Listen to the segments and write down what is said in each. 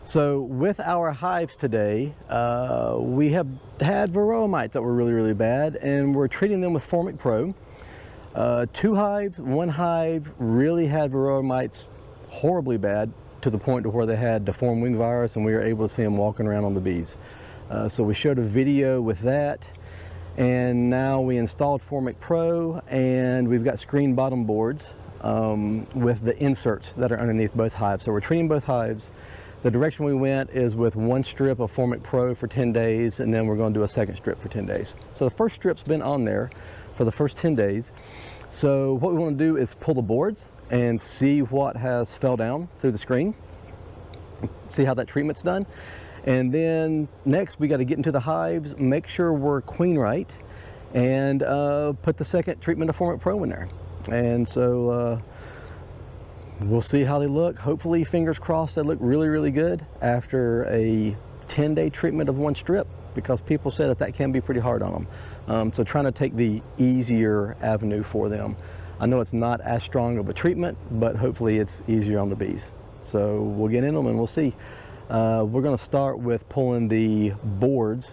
So with our hives today, we have had Varroa mites that were really bad, and we're treating them with FormicPro. 2 hives, 1 hive really had Varroa mites horribly bad, to the point to where they had deformed wing virus, and we were able to see them walking around on the bees. So we showed a video with that, and now we installed FormicPro, and we've got screen bottom boards with the inserts that are underneath both hives. So we're treating both hives. The direction we went is with 1 strip of FormicPro for 10 days, and then we're going to do a second strip for 10 days. So the first strip's been on there for the first 10 days. So what we want to do is pull the boards and see what has fell down through the screen, see how that treatment's done. And then next we got to get into the hives, make sure we're queen right, and put the second treatment of FormicPro in there. And so we'll see how they look. Hopefully, fingers crossed, they look really good after a 10-day treatment of 1 strip, because people said that can be pretty hard on them. So trying to take the easier avenue for them. I know it's not as strong of a treatment, but hopefully it's easier on the bees. So we'll get in them and we'll see. We're going to start with pulling the boards,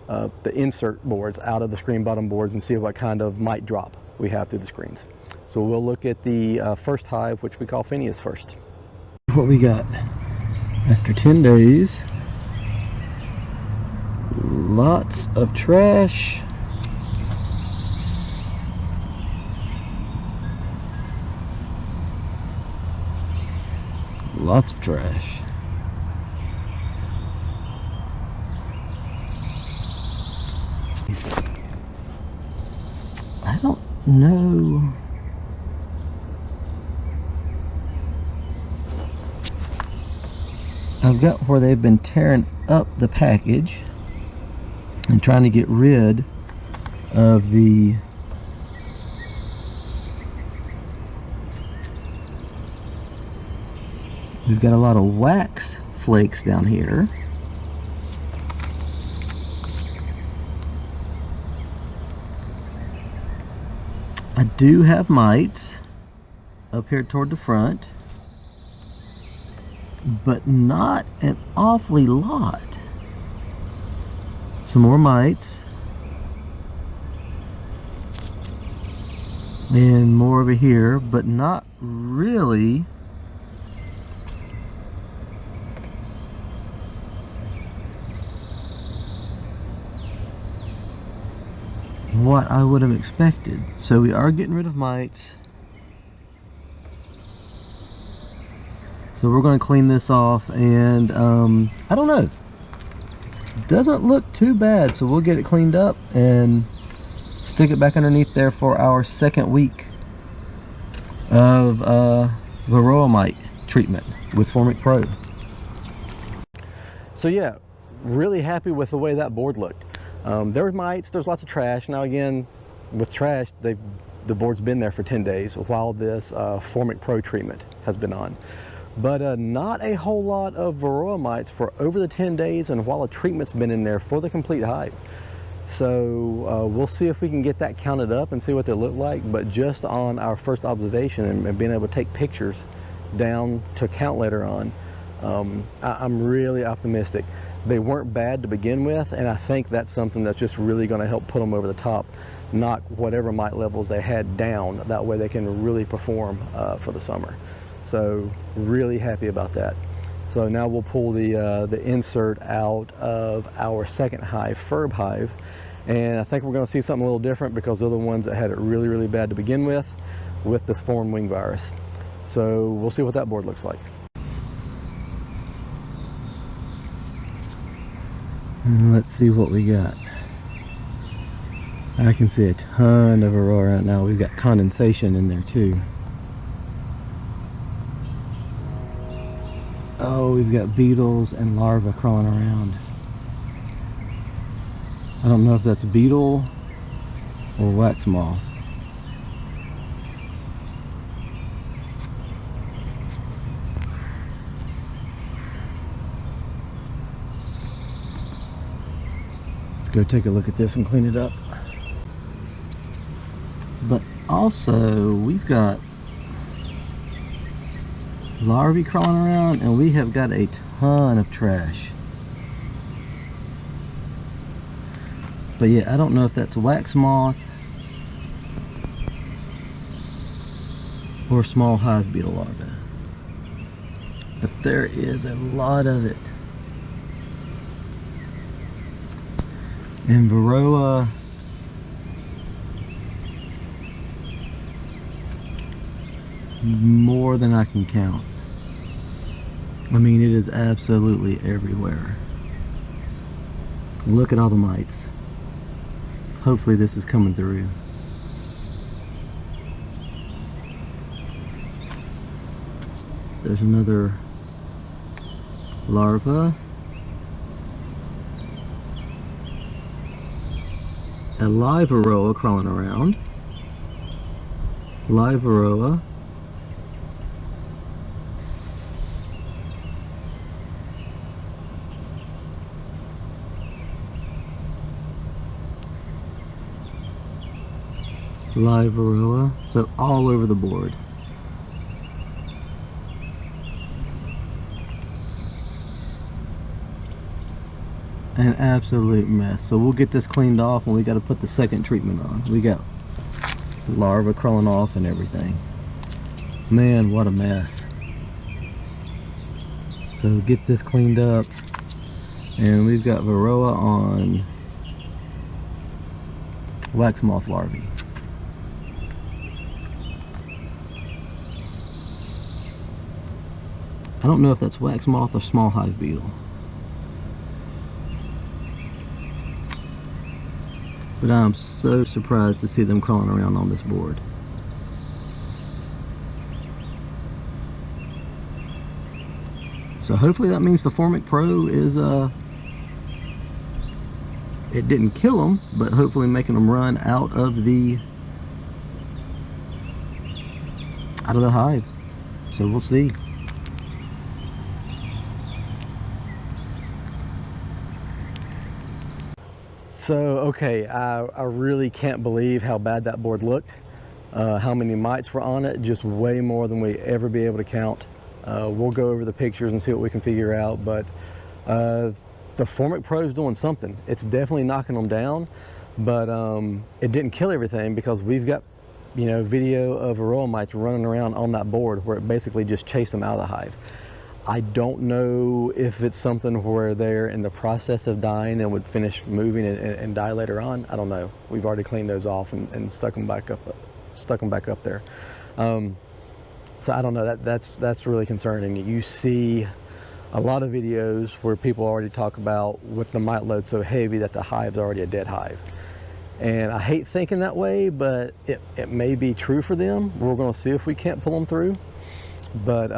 the insert boards, out of the screen bottom boards and see what kind of mite drop we have through the screens. So we'll look at the first hive, which we call Phineas, first. What we got after 10 days, lots of trash. Lots of trash. I don't know. I've got where they've been tearing up the package and trying to get rid of the we've got a lot of wax flakes down here. I do have mites up here toward the front, but not an awfully lot. Some more mites. And more over here, but not really what I would have expected. So we are getting rid of mites. So we're going to clean this off, and I don't know, doesn't look too bad, so we'll get it cleaned up and stick it back underneath there for our second week of Varroa mite treatment with FormicPro. So yeah, really happy with the way that board looked. There were mites, there's lots of trash. Now again, with trash, the board's been there for 10 days while this FormicPro treatment has been on. But not a whole lot of Varroa mites for over the 10 days, and while a treatment's been in there for the complete hive. So we'll see if we can get that counted up and see what they look like. But just on our first observation and being able to take pictures down to count later on, I'm really optimistic. They weren't bad to begin with, and I think that's something that's just really going to help put them over the top, knock whatever mite levels they had down. That way they can really perform for the summer. So really happy about that. So now we'll pull the insert out of our second hive, Furb hive, and I think we're going to see something a little different, because they're the ones that had it really bad to begin with the deformed wing virus. So we'll see what that board looks like. And let's see what we got. I can see a ton of Varroa right now. We've got condensation in there too. Oh, we've got beetles and larvae crawling around. I don't know if that's beetle or wax moth. Let's go take a look at this and clean it up. But also, we've got larvae crawling around, and we have got a ton of trash. But yeah, I don't know if that's wax moth or small hive beetle larvae. But there is a lot of it. And Varroa, more than I can count. I mean, it is absolutely everywhere. Look at all the mites. Hopefully this is coming through. There's another larva. A live Varroa crawling around. Live Varroa. Live Varroa. So all over the board. An absolute mess. So we'll get this cleaned off and we got to put the second treatment on. We got larvae crawling off and everything. Man, what a mess. So get this cleaned up, and we've got Varroa on wax moth larvae. I don't know if that's wax moth or small hive beetle. But I'm so surprised to see them crawling around on this board. So hopefully that means the FormicPro is, it didn't kill them, but hopefully making them run out of the hive. So we'll see. So, okay, I really can't believe how bad that board looked. How many mites were on it, just way more than we ever be able to count. We'll go over the pictures and see what we can figure out, but the FormicPro is doing something. It's definitely knocking them down, but it didn't kill everything, because we've got, you know, video of Varroa mites running around on that board where it basically just chased them out of the hive. I don't know if it's something where they're in the process of dying and would finish moving and die later on. I don't know. We've already cleaned those off and stuck them back up there. So I don't know. That's really concerning. You see a lot of videos where people already talk about with the mite load so heavy that the hive's already a dead hive. And I hate thinking that way, but it may be true for them. We're going to see if we can't pull them through. But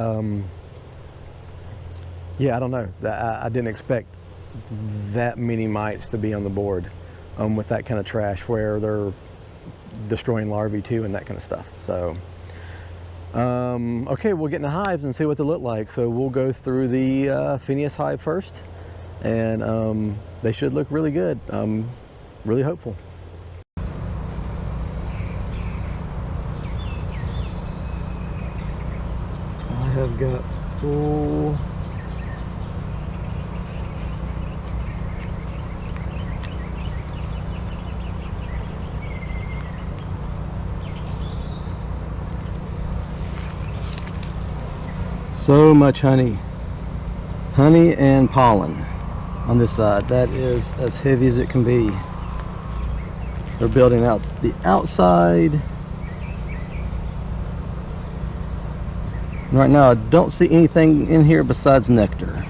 yeah, I don't know. I didn't expect that many mites to be on the board with that kind of trash, where they're destroying larvae too and that kind of stuff. So, okay, we'll get in the hives and see what they look like. So we'll go through the Phineas hive first, and they should look really good. I'm really hopeful. I have got full so much honey and pollen on this side. That is as heavy as it can be. They're building out the outside. Right now I don't see anything in here besides nectar.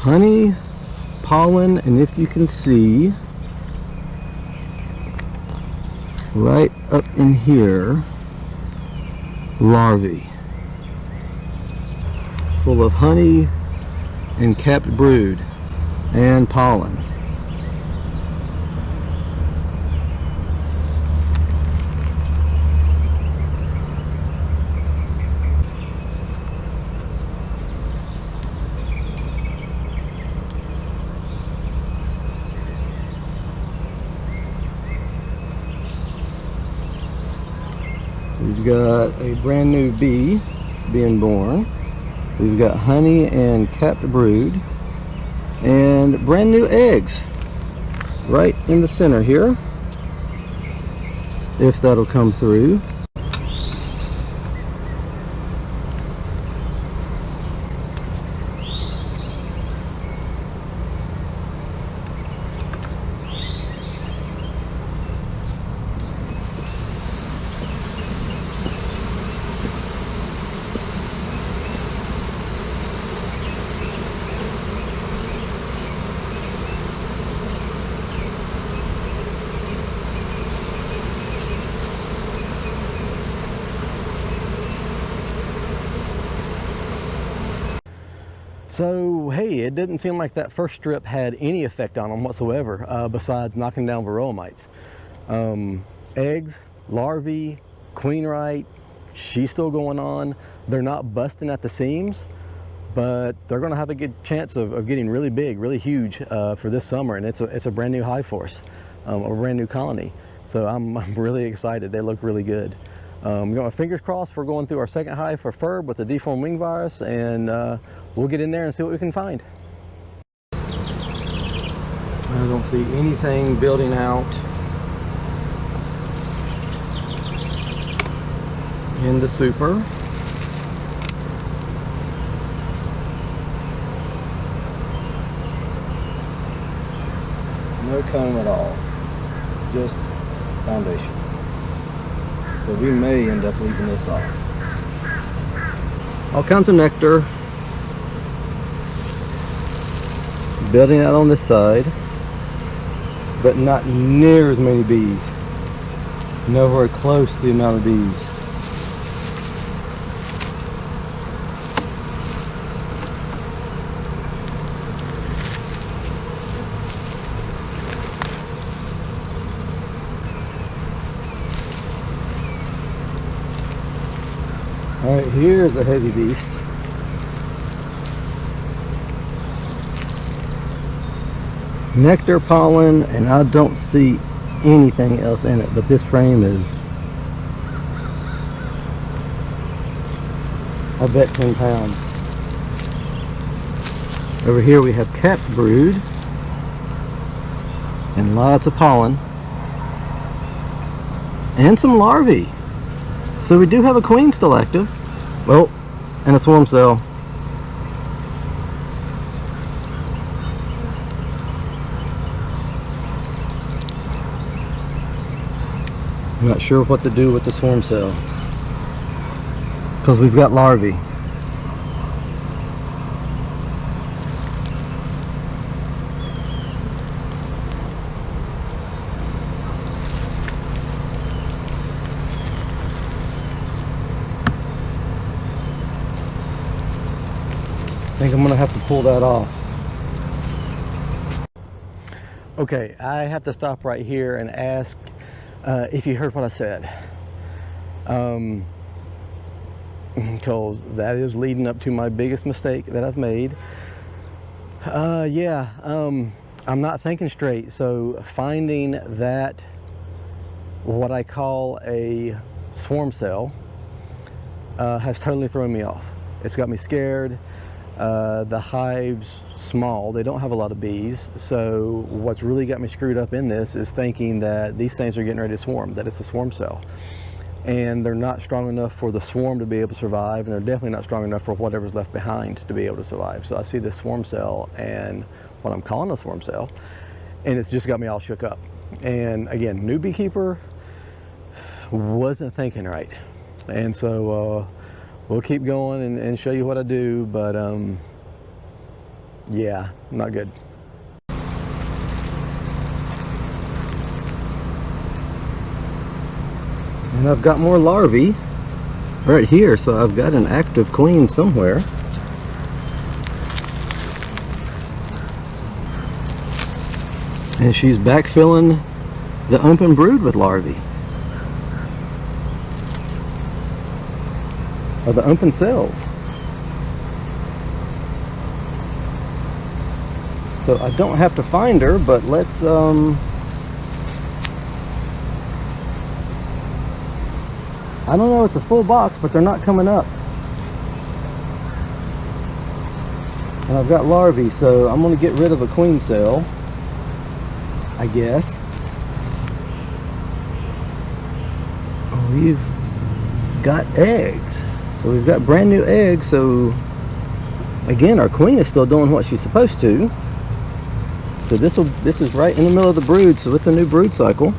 Honey, pollen, and if you can see, right up in here, larvae full of honey and capped brood and pollen. We've got a brand new bee being born. We've got honey and capped brood and brand new eggs right in the center here, if that'll come through. So, hey, it didn't seem like that first strip had any effect on them whatsoever, besides knocking down Varroa mites. Eggs, larvae, queen right, she's still going on. They're not busting at the seams, but they're going to have a good chance of getting really big, really huge for this summer, and it's a brand new hive for us, a brand new colony. So I'm really excited. They look really good. Got my fingers crossed for going through our second hive for Furb with the deformed wing virus, and we'll get in there and see what we can find. I don't see anything building out in the super. No comb at all, just foundation. So we may end up leaving this off. All kinds of nectar building out on this side, but not near as many bees. Nowhere close to the amount of bees. All right, here's a heavy beast. Nectar, pollen, and I don't see anything else in it, but this frame is, I bet, 10 pounds. Over here we have capped brood and lots of pollen and some larvae. So we do have a queen still active. Well, and a swarm cell. I'm not sure what to do with the swarm cell, because we've got larvae. I think I'm gonna have to pull that off. Okay, I have to stop right here and ask if you heard what I said, because that is leading up to my biggest mistake that I've made. I'm not thinking straight. So finding that, what I call a swarm cell, has totally thrown me off. It's got me scared. The hive's small, they don't have a lot of bees, so what's really got me screwed up in this is thinking that these things are getting ready to swarm, that it's a swarm cell, and they're not strong enough for the swarm to be able to survive, and they're definitely not strong enough for whatever's left behind to be able to survive. So I see this swarm cell and what I'm calling a swarm cell, and it's just got me all shook up. And again, new beekeeper, wasn't thinking right, and so we'll keep going and show you what I do, but yeah, not good. And I've got more larvae right here, so I've got an active queen somewhere. And she's backfilling the open brood with larvae. Or the open cells. So I don't have to find her, but let's I don't know, it's a full box, but they're not coming up. And I've got larvae, so I'm going to get rid of a queen cell, I guess. We've got eggs. So we've got brand new eggs, so again, our queen is still doing what she's supposed to. So this is right in the middle of the brood, so it's a new brood cycle.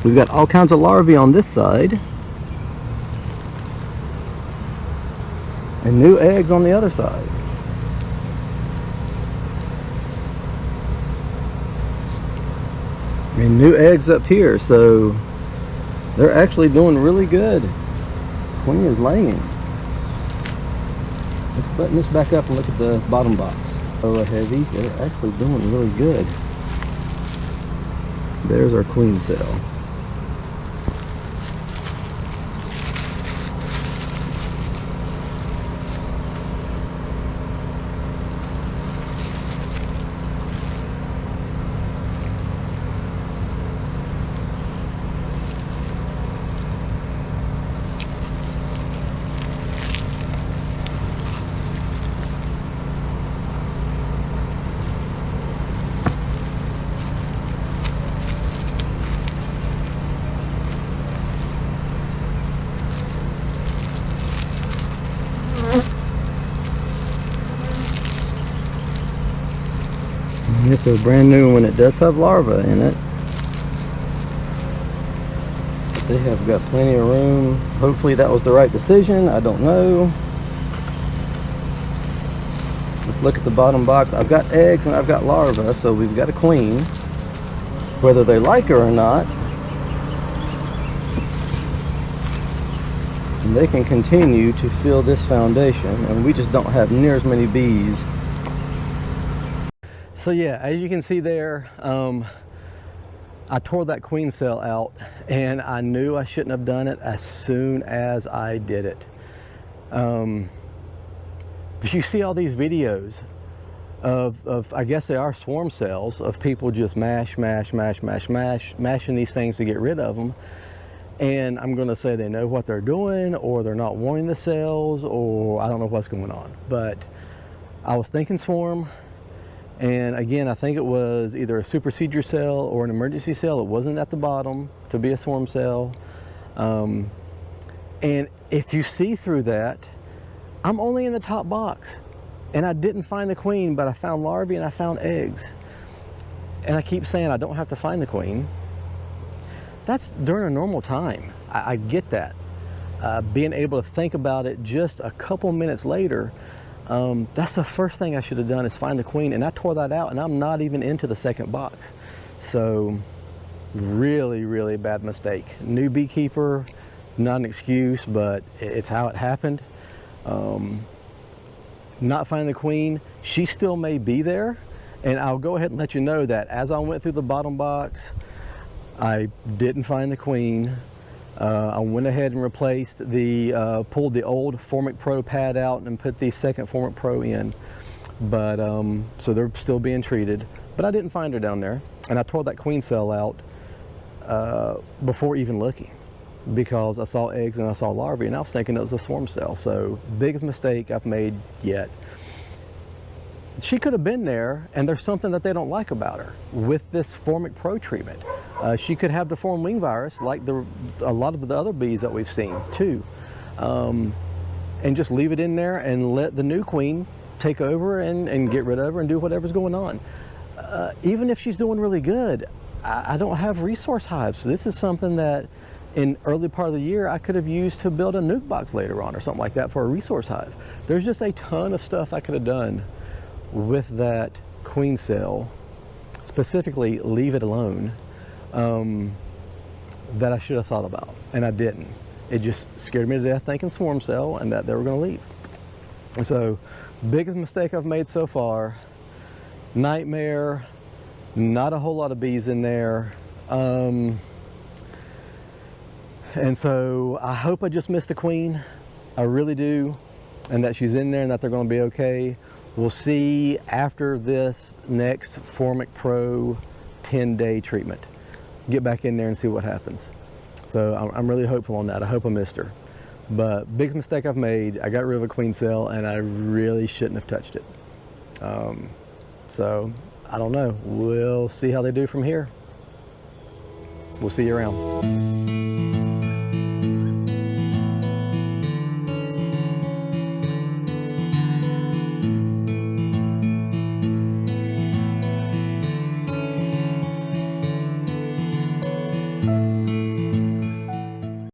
We've got all kinds of larvae on this side. And new eggs on the other side. And new eggs up here, so they're actually doing really good. Queen is laying. Let's button this back up and look at the bottom box. Oh, heavy. They're actually doing really good. There's our queen cell. It's a brand new one. It does have larvae in it. But they have got plenty of room. Hopefully that was the right decision. I don't know. Let's look at the bottom box. I've got eggs and I've got larvae, so we've got a queen. Whether they like her or not, and they can continue to fill this foundation, and we just don't have near as many bees. So yeah, as you can see there, I tore that queen cell out, and I knew I shouldn't have done it as soon as I did it. You see all these videos of I guess they are swarm cells, of people just mashing these things to get rid of them. And I'm going to say they know what they're doing, or they're not wanting the cells, or I don't know what's going on. But I was thinking swarm. And again, I think it was either a supersedure cell or an emergency cell. It wasn't at the bottom to be a swarm cell. And if you see through that, I'm only in the top box. And I didn't find the queen, but I found larvae and I found eggs. And I keep saying I don't have to find the queen. That's during a normal time. I get that. Being able to think about it just a couple minutes later, that's the first thing I should have done, is find the queen, and I tore that out, and I'm not even into the second box. So really, really bad mistake. New beekeeper, not an excuse, but it's how it happened. Not finding the queen, she still may be there, and I'll go ahead and let you know that as I went through the bottom box, I didn't find the queen. I went ahead and replaced the, pulled the old FormicPro pad out and put the second FormicPro in. But, so they're still being treated. But I didn't find her down there. And I tore that queen cell out before even looking, because I saw eggs and I saw larvae, and I was thinking it was a swarm cell. So biggest mistake I've made yet. She could have been there, and there's something that they don't like about her with this FormicPro treatment. She could have deformed wing virus like a lot of the other bees that we've seen too. And just leave it in there and let the new queen take over and get rid of her and do whatever's going on. Even if she's doing really good, I don't have resource hives. So this is something that in early part of the year I could have used to build a nuke box later on or something like that for a resource hive. There's just a ton of stuff I could have done with that queen cell, specifically leave it alone, that I should have thought about, and I didn't. It just scared me to death thinking swarm cell and that they were going to leave. And so, biggest mistake I've made so far. Nightmare, not a whole lot of bees in there. And so I hope I just missed the queen. I really do, and that she's in there and that they're going to be okay. We'll see after this next FormicPro 10-day treatment. Get back in there and see what happens. So I'm really hopeful on that. I hope I missed her. But biggest mistake I've made, I got rid of a queen cell and I really shouldn't have touched it. So I don't know. We'll see how they do from here. We'll see you around.